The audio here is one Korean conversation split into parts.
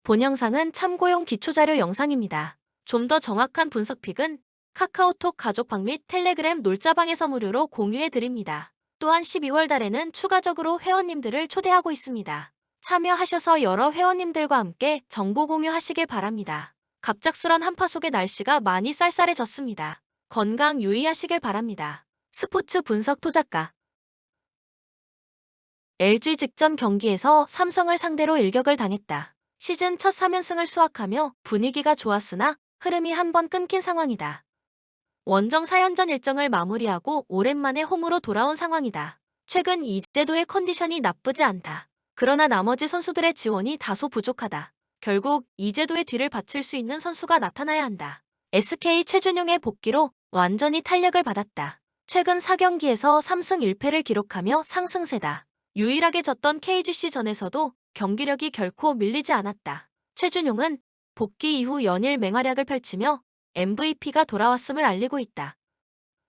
본 영상은 참고용 기초자료 영상입니다. 좀 더 정확한 분석픽은 카카오톡 가족방 및 텔레그램 놀자방에서 무료로 공유해드립니다. 또한 12월 달에는 추가적으로 회원님들을 초대하고 있습니다. 참여하셔서 여러 회원님들과 함께 정보 공유하시길 바랍니다. 갑작스런 한파 속에 날씨가 많이 쌀쌀해졌습니다. 건강 유의하시길 바랍니다. 스포츠 분석 토작가 LG 직전 경기에서 삼성을 상대로 일격을 당했다. 시즌 첫 3연승을 수확하며 분위기가 좋았으나 흐름이 한 번 끊긴 상황이다. 원정 4연전 일정을 마무리하고 오랜만에 홈으로 돌아온 상황이다. 최근 이재도의 컨디션이 나쁘지 않다. 그러나 나머지 선수들의 지원이 다소 부족하다. 결국 이재도의 뒤를 받칠 수 있는 선수가 나타나야 한다. SK 최준용의 복귀로 완전히 탄력을 받았다. 최근 4경기에서 3승 1패를 기록하며 상승세다. 유일하게 졌던 KGC전에서도 경기력이 결코 밀리지 않았다. 최준용은 복귀 이후 연일 맹활약을 펼치며 MVP가 돌아왔음을 알리고 있다.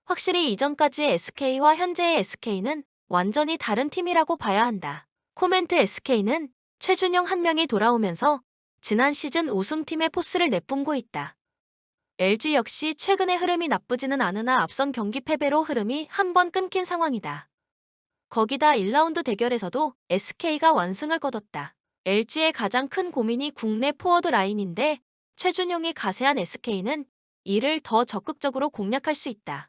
확실히 이전까지의 SK와 현재의 SK는 완전히 다른 팀이라고 봐야 한다. 코멘트 SK는 최준용 한 명이 돌아오면서 지난 시즌 우승팀의 포스를 내뿜고 있다. LG 역시 최근의 흐름이 나쁘지는 않으나 앞선 경기 패배로 흐름이 한 번 끊긴 상황이다. 거기다 1라운드 대결에서도 SK가 완승을 거뒀다. LG의 가장 큰 고민이 국내 포워드 라인인데 최준용이 가세한 SK는 이를 더 적극적으로 공략할 수 있다.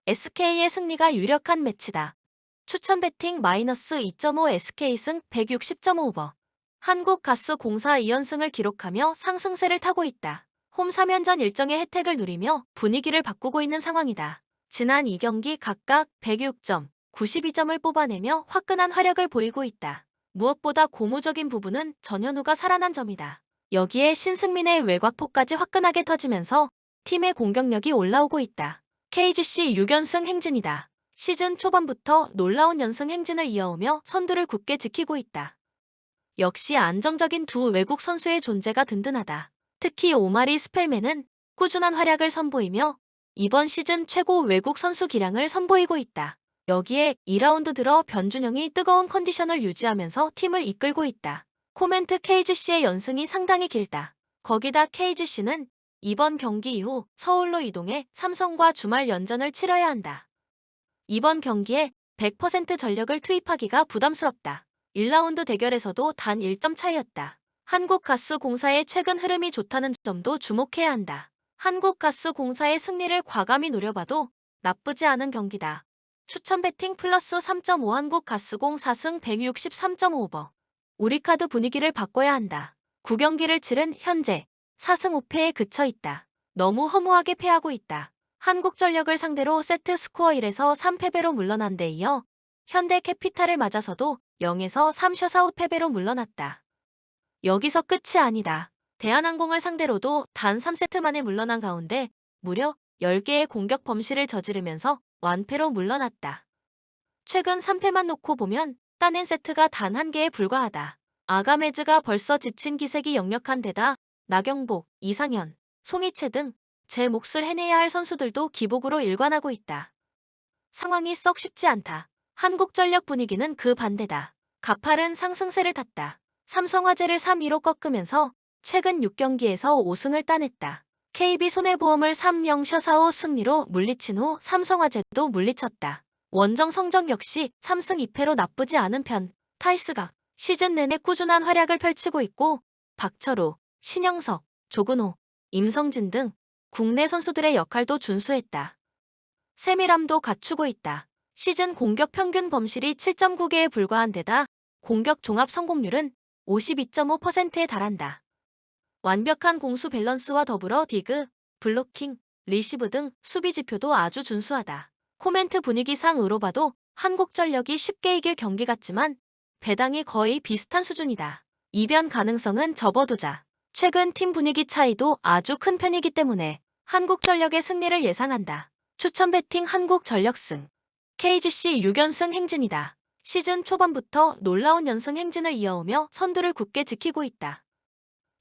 SK의 승리가 유력한 매치다. 추천 배팅 -2.5 SK승 160.5오버. 한국가스공사 2연승을 기록하며 상승세를 타고 있다. 홈 3연전 일정의 혜택을 누리며 분위기를 바꾸고 있는 상황이다. 지난 2경기 각각 106점, 92점을 뽑아내며 화끈한 활약을 보이고 있다. 무엇보다 고무적인 부분은 전현우가 살아난 점이다. 여기에 신승민의 외곽포까지 화끈하게 터지면서 팀의 공격력이 올라오고 있다. KGC 6연승 행진이다. 시즌 초반부터 놀라운 연승 행진을 이어오며 선두를 굳게 지키고 있다. 역시 안정적인 두 외국 선수의 존재가 든든하다. 특히 오마리 스펠맨은 꾸준한 활약을 선보이며 이번 시즌 최고 외국 선수 기량을 선보이고 있다. 여기에 2라운드 들어 변준영이 뜨거운 컨디션을 유지하면서 팀을 이끌고 있다. 코멘트 KGC의 연승이 상당히 길다. 거기다 KGC는 이번 경기 이후 서울로 이동해 삼성과 주말 연전을 치러야 한다. 이번 경기에 100% 전력을 투입하기가 부담스럽다. 1라운드 대결에서도 단 1점 차이였다. 한국가스공사의 최근 흐름이 좋다는 점도 주목해야 한다. 한국가스공사의 승리를 과감히 노려봐도 나쁘지 않은 경기다. 추천 배팅 플러스 3.5 한국가스공 4승 163.5오버. 우리카드 분위기를 바꿔야 한다. 9경기를 치른 현재 4승 5패에 그쳐 있다. 너무 허무하게 패하고 있다. 한국전력을 상대로 세트 스코어 1에서 3패배로 물러난 데 이어 현대캐피탈을 맞아서도 0에서 3 셔사웃 패배로 물러났다. 여기서 끝이 아니다. 대한항공을 상대로도 단 3세트 만에 물러난 가운데 무려 10개의 공격 범실을 저지르면서 완패로 물러났다. 최근 3패만 놓고 보면 따낸 세트가 단 1개에 불과하다. 아가메즈가 벌써 지친 기색이 역력한 데다 나경복, 이상현, 송이채 등 제 몫을 해내야 할 선수들도 기복으로 일관하고 있다. 상황이 썩 쉽지 않다. 한국전력 분위기는 그 반대다. 가팔은 상승세를 탔다. 삼성화재를 3-2로 꺾으면서 최근 6경기에서 5승을 따냈다. KB손해보험을 3-0 셔사오 승리로 물리친 후 삼성화재도 물리쳤다. 원정 성적 역시 3승 2패로 나쁘지 않은 편. 타이스가 시즌 내내 꾸준한 활약을 펼치고 있고 박철우, 신영석, 조근호, 임성진 등 국내 선수들의 역할도 준수했다. 세밀함도 갖추고 있다. 시즌 공격 평균 범실이 7.9개에 불과한 데다 공격 종합 성공률은 52.5%에 달한다. 완벽한 공수 밸런스와 더불어 디그, 블로킹, 리시브 등 수비 지표도 아주 준수하다. 코멘트 분위기상으로 봐도 한국전력이 쉽게 이길 경기 같지만 배당이 거의 비슷한 수준이다. 이변 가능성은 접어두자. 최근 팀 분위기 차이도 아주 큰 편이기 때문에 한국전력의 승리를 예상한다. 추천 배팅 한국전력승. KGC 6연승 행진이다. 시즌 초반부터 놀라운 연승 행진을 이어오며 선두를 굳게 지키고 있다.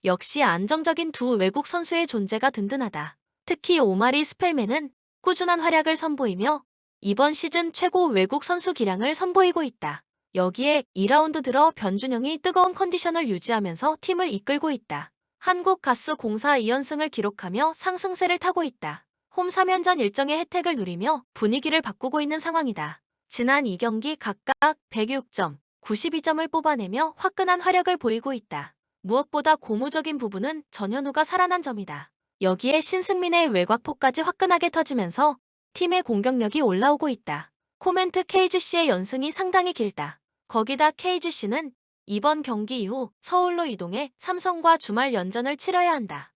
역시 안정적인 두 외국 선수의 존재가 든든하다. 특히 오마리 스펠맨은 꾸준한 활약을 선보이며 이번 시즌 최고 외국 선수 기량을 선보이고 있다. 여기에 2라운드 들어 변준영이 뜨거운 컨디션을 유지하면서 팀을 이끌고 있다. 한국가스공사 2연승을 기록하며 상승세를 타고 있다. 홈 3연전 일정의 혜택을 누리며 분위기를 바꾸고 있는 상황이다. 지난 2경기 각각 106점, 92점을 뽑아내며 화끈한 활약을 보이고 있다. 무엇보다 고무적인 부분은 전현우가 살아난 점이다. 여기에 신승민의 외곽포까지 화끈하게 터지면서 팀의 공격력이 올라오고 있다. 코멘트 KGC의 연승이 상당히 길다. 거기다 KGC는 이번 경기 이후 서울로 이동해 삼성과 주말 연전을 치러야 한다.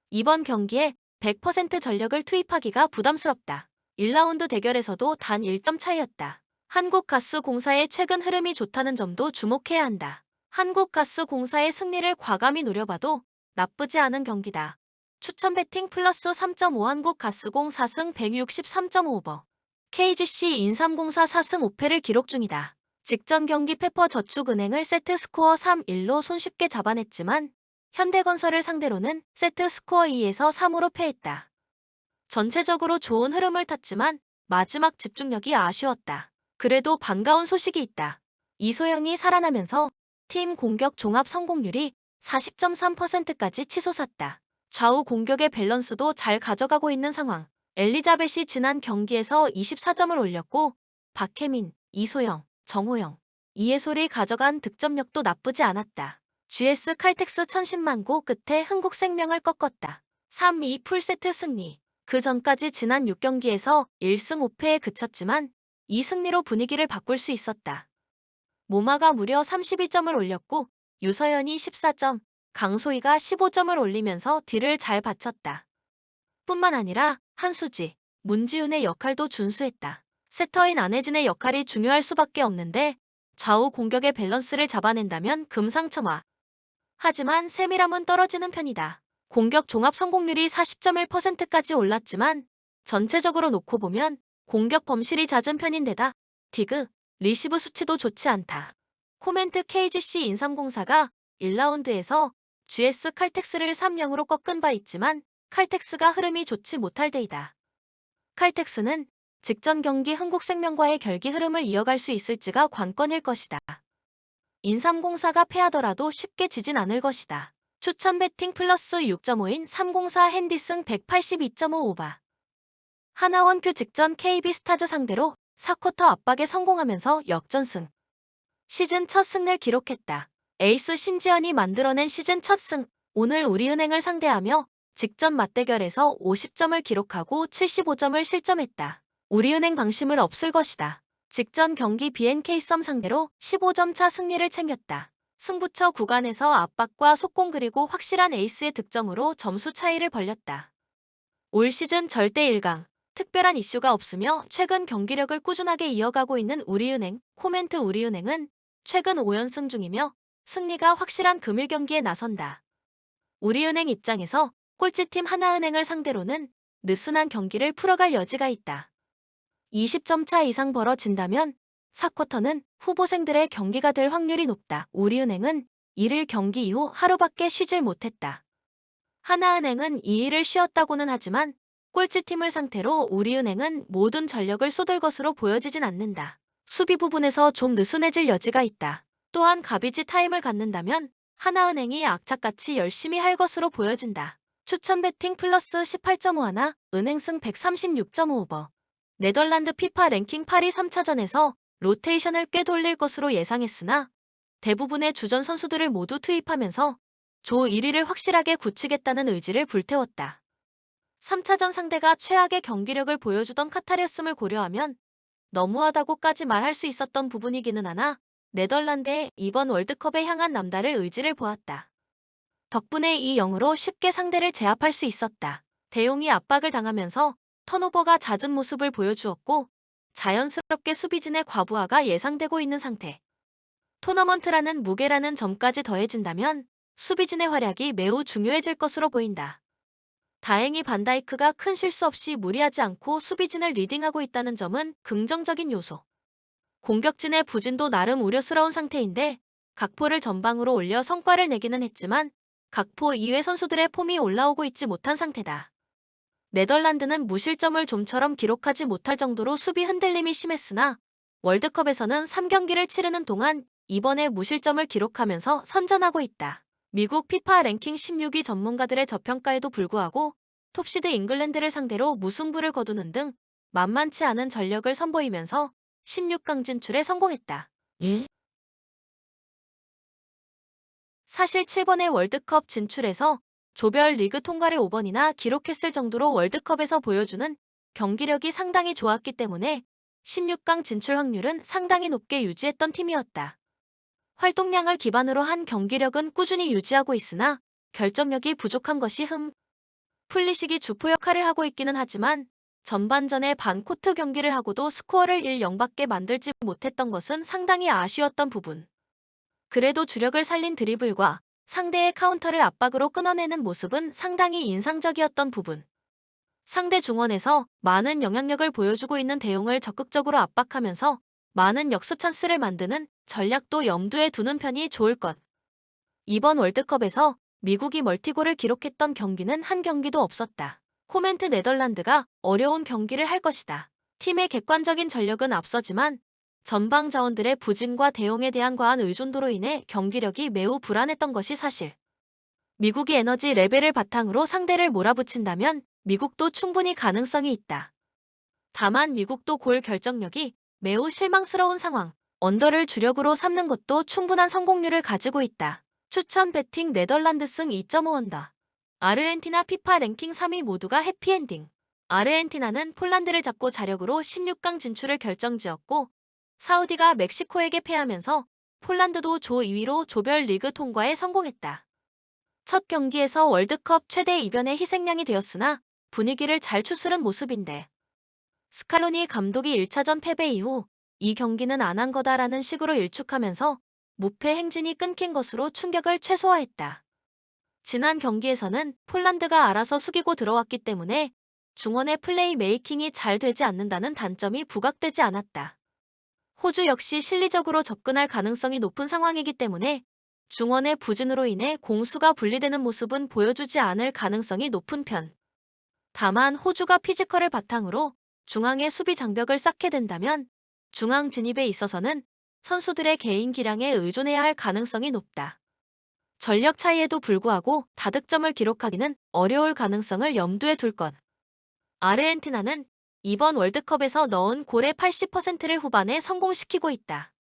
이번 경기에 100% 전력을 투입하기가 부담스럽다. 1라운드 대결에서도 단 1점 차이였다. 한국가스공사의 최근 흐름이 좋다는 점도 주목해야 한다. 한국가스공사의 승리를 과감히 노려봐도 나쁘지 않은 경기다. 추천 배팅 플러스 3.5 한국가스공 4승 163.5버. KGC 인삼공사 4승 5패를 기록 중이다. 직전 경기 페퍼저축은행을 세트스코어 3-1로 손쉽게 잡아냈지만 현대건설을 상대로는 세트스코어 2에서 3으로 패했다. 전체적으로 좋은 흐름을 탔지만 마지막 집중력이 아쉬웠다. 그래도 반가운 소식이 있다. 이소영이 살아나면서 팀 공격 종합 성공률이 40.3%까지 치솟았다. 좌우 공격의 밸런스도 잘 가져가고 있는 상황. 엘리자벳이 지난 경기에서 24점을 올렸고 박혜민, 이소영, 정호영, 이해솔이 가져간 득점력도 나쁘지 않았다. GS 칼텍스 1010만고 끝에 흥국생명을 꺾었다. 3-2 풀세트 승리. 그 전까지 지난 6경기에서 1승 5패에 그쳤지만 이 승리로 분위기를 바꿀 수 있었다. 모마가 무려 32점을 올렸고 유서연이 14점, 강소희가 15점을 올리면서 뒤를 잘 받쳤다. 뿐만 아니라 한수지, 문지훈의 역할도 준수했다. 세터인 안혜진의 역할이 중요할 수밖에 없는데 좌우 공격의 밸런스를 잡아낸다면 금상첨화. 하지만 세밀함은 떨어지는 편이다. 공격 종합 성공률이 40.1%까지 올랐지만 전체적으로 놓고 보면 공격 범실이 잦은 편인데다 디그, 리시브 수치도 좋지 않다. 코멘트 KGC 인삼공사가 1라운드에서 GS 칼텍스를 3-0으로 꺾은 바 있지만 칼텍스가 흐름이 좋지 못할 때이다. 칼텍스는 직전 경기 흥국생명과의 결기 흐름을 이어갈 수 있을지가 관건일 것이다. 인삼공사가 패하더라도 쉽게 지진 않을 것이다. 추천 배팅 플러스 6.5인 304 핸디승 182.5 오바. 하나원큐 직전 KB스타즈 상대로 4쿼터 압박에 성공하면서 역전승. 시즌 첫 승을 기록했다. 에이스 신지연이 만들어낸 시즌 첫 승. 오늘 우리은행을 상대하며 직전 맞대결에서 50점을 기록하고 75점을 실점했다. 우리은행 방심을 없을 것이다. 직전 경기 BNK썸 상대로 15점 차 승리를 챙겼다. 승부처 구간에서 압박과 속공 그리고 확실한 에이스의 득점으로 점수 차이를 벌렸다. 올 시즌 절대 1강. 특별한 이슈가 없으며 최근 경기력을 꾸준하게 이어가고 있는 우리은행. 코멘트 우리은행은 최근 5연승 중이며 승리가 확실한 금일 경기에 나선다. 우리은행 입장에서 꼴찌팀 하나은행을 상대로는 느슨한 경기를 풀어갈 여지가 있다. 20점 차 이상 벌어진다면 4쿼터는 후보생들의 경기가 될 확률이 높다. 우리은행은 1일 경기 이후 하루밖에 쉬질 못했다. 하나은행은 2일을 쉬었다고는 하지만 꼴찌팀을 상대로 우리은행은 모든 전력을 쏟을 것으로 보여지진 않는다. 수비 부분에서 좀 느슨해질 여지가 있다. 또한 가비지 타임을 갖는다면 하나은행이 악착같이 열심히 할 것으로 보여진다. 추천 배팅 플러스 18.5 하나, 은행승 136.5오버. 네덜란드 피파 랭킹 8위 3차전에서 로테이션을 꽤 돌릴 것으로 예상했으나 대부분의 주전 선수들을 모두 투입하면서 조 1위를 확실하게 굳히겠다는 의지를 불태웠다. 3차전 상대가 최악의 경기력을 보여주던 카타르였음을 고려하면 너무하다고까지 말할 수 있었던 부분이기는 하나 네덜란드의 이번 월드컵에 향한 남다를 의지를 보았다. 덕분에 이 0으로 쉽게 상대를 제압할 수 있었다. 대용이 압박을 당하면서 턴오버가 잦은 모습을 보여주었고 자연스럽게 수비진의 과부하가 예상되고 있는 상태. 토너먼트라는 무게라는 점까지 더해진다면 수비진의 활약이 매우 중요해질 것으로 보인다. 다행히 반다이크가 큰 실수 없이 무리하지 않고 수비진을 리딩하고 있다는 점은 긍정적인 요소. 공격진의 부진도 나름 우려스러운 상태인데 각포를 전방으로 올려 성과를 내기는 했지만 각포 이외 선수들의 폼이 올라오고 있지 못한 상태다. 네덜란드는 무실점을 좀처럼 기록하지 못할 정도로 수비 흔들림이 심했으나 월드컵에서는 3경기를 치르는 동안 이번에 무실점을 기록하면서 선전하고 있다. 미국 피파 랭킹 16위 전문가들의 저평가에도 불구하고 톱시드 잉글랜드를 상대로 무승부를 거두는 등 만만치 않은 전력을 선보이면서 16강 진출에 성공했다. 사실 7번의 월드컵 진출에서 조별 리그 통과를 5번이나 기록했을 정도로 월드컵에서 보여주는 경기력이 상당히 좋았기 때문에 16강 진출 확률은 상당히 높게 유지했던 팀이었다. 활동량을 기반으로 한 경기력은 꾸준히 유지하고 있으나 결정력이 부족한 것이 풀리식이 주포 역할을 하고 있기는 하지만 전반전에 반코트 경기를 하고도 스코어를 1-0밖에 만들지 못했던 것은 상당히 아쉬웠던 부분. 그래도 주력을 살린 드리블과 상대의 카운터를 압박으로 끊어내는 모습은 상당히 인상적이었던 부분. 상대 중원에서 많은 영향력을 보여주고 있는 대용을 적극적으로 압박하면서 많은 역습 찬스를 만드는 전략도 염두에 두는 편이 좋을 것. 이번 월드컵에서 미국이 멀티골을 기록했던 경기는 한 경기도 없었다. 코멘트 네덜란드가 어려운 경기를 할 것이다. 팀의 객관적인 전력은 앞서지만 전방 자원들의 부진과 대용에 대한 과한 의존도로 인해 경기력이 매우 불안했던 것이 사실. 미국이 에너지 레벨을 바탕으로 상대를 몰아붙인다면 미국도 충분히 가능성이 있다. 다만 미국도 골 결정력이 매우 실망스러운 상황, 언더를 주력으로 삼는 것도 충분한 성공률을 가지고 있다. 추천 배팅 네덜란드 승 2.5 언더. 아르헨티나 피파 랭킹 3위 모두가 해피엔딩. 아르헨티나는 폴란드를 잡고 자력으로 16강 진출을 결정지었고 사우디가 멕시코에게 패하면서 폴란드도 조 2위로 조별 리그 통과에 성공했다. 첫 경기에서 월드컵 최대 이변의 희생양이 되었으나 분위기를 잘 추스른 모습인데 스칼로니 감독이 1차전 패배 이후 이 경기는 안 한 거다라는 식으로 일축하면서 무패 행진이 끊긴 것으로 충격을 최소화했다. 지난 경기에서는 폴란드가 알아서 숙이고 들어왔기 때문에 중원의 플레이 메이킹이 잘 되지 않는다는 단점이 부각되지 않았다. 호주 역시 실리적으로 접근할 가능성이 높은 상황이기 때문에 중원의 부진으로 인해 공수가 분리되는 모습은 보여주지 않을 가능성이 높은 편. 다만 호주가 피지컬을 바탕으로 중앙의 수비 장벽을 쌓게 된다면 중앙 진입에 있어서는 선수들의 개인 기량에 의존해야 할 가능성이 높다. 전력 차이에도 불구하고 다득점을 기록하기는 어려울 가능성을 염두에 둘 것. 아르헨티나는 이번 월드컵에서 넣은 골의 80%를 후반에 성공시키고 있다.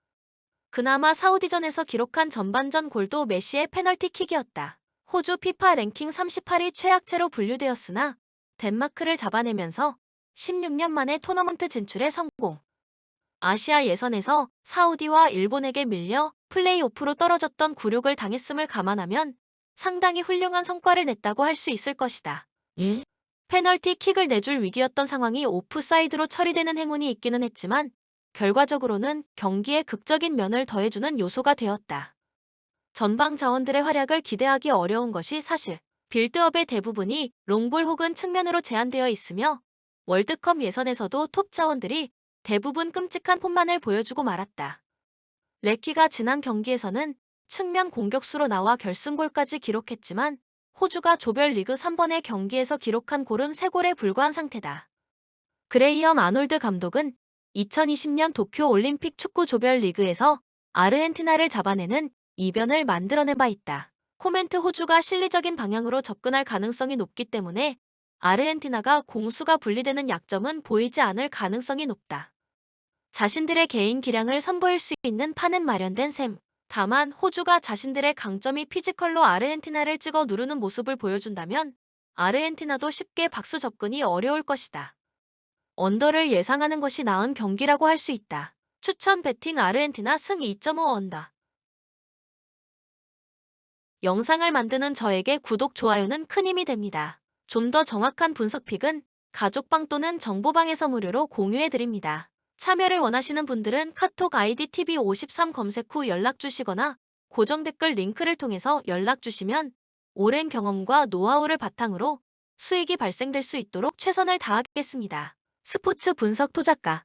그나마 사우디전에서 기록한 전반전 골도 메시의 페널티킥이었다. 호주 피파 랭킹 38위 최악체로 분류되었으나 덴마크를 잡아내면서 16년 만에 토너먼트 진출에 성공. 아시아 예선에서 사우디와 일본에게 밀려 플레이오프로 떨어졌던 굴욕을 당했음을 감안하면 상당히 훌륭한 성과를 냈다고 할 수 있을 것이다. 페널티킥을 내줄 위기였던 상황이 오프사이드로 처리되는 행운이 있기는 했지만 결과적으로는 경기에 극적인 면을 더해주는 요소가 되었다. 전방 자원들의 활약을 기대하기 어려운 것이 사실. 빌드업의 대부분이 롱볼 혹은 측면으로 제한되어 있으며 월드컵 예선에서도 톱 자원들이 대부분 끔찍한 폼만을 보여주고 말았다. 레키가 지난 경기에서는 측면 공격수로 나와 결승골까지 기록했지만 호주가 조별리그 3번의 경기에서 기록한 골은 3골에 불과한 상태다. 그레이엄 아놀드 감독은 2020년 도쿄올림픽 축구 조별리그에서 아르헨티나를 잡아내는 이변을 만들어낸 바 있다. 코멘트 호주가 실리적인 방향으로 접근할 가능성이 높기 때문에 아르헨티나가 공수가 분리되는 약점은 보이지 않을 가능성이 높다. 자신들의 개인 기량을 선보일 수 있는 판은 마련된 셈. 다만 호주가 자신들의 강점이 피지컬로 아르헨티나를 찍어 누르는 모습을 보여준다면 아르헨티나도 쉽게 박스 접근이 어려울 것이다. 언더를 예상하는 것이 나은 경기라고 할 수 있다. 추천 배팅 아르헨티나 승 2.5 언더. 영상을 만드는 저에게 구독, 좋아요는 큰 힘이 됩니다. 좀 더 정확한 분석픽은 가족방 또는 정보방에서 무료로 공유해드립니다. 참여를 원하시는 분들은 카톡 아이디 TV53 검색 후 연락주시거나 고정 댓글 링크를 통해서 연락주시면 오랜 경험과 노하우를 바탕으로 수익이 발생될 수 있도록 최선을 다하겠습니다. 스포츠 분석 토작가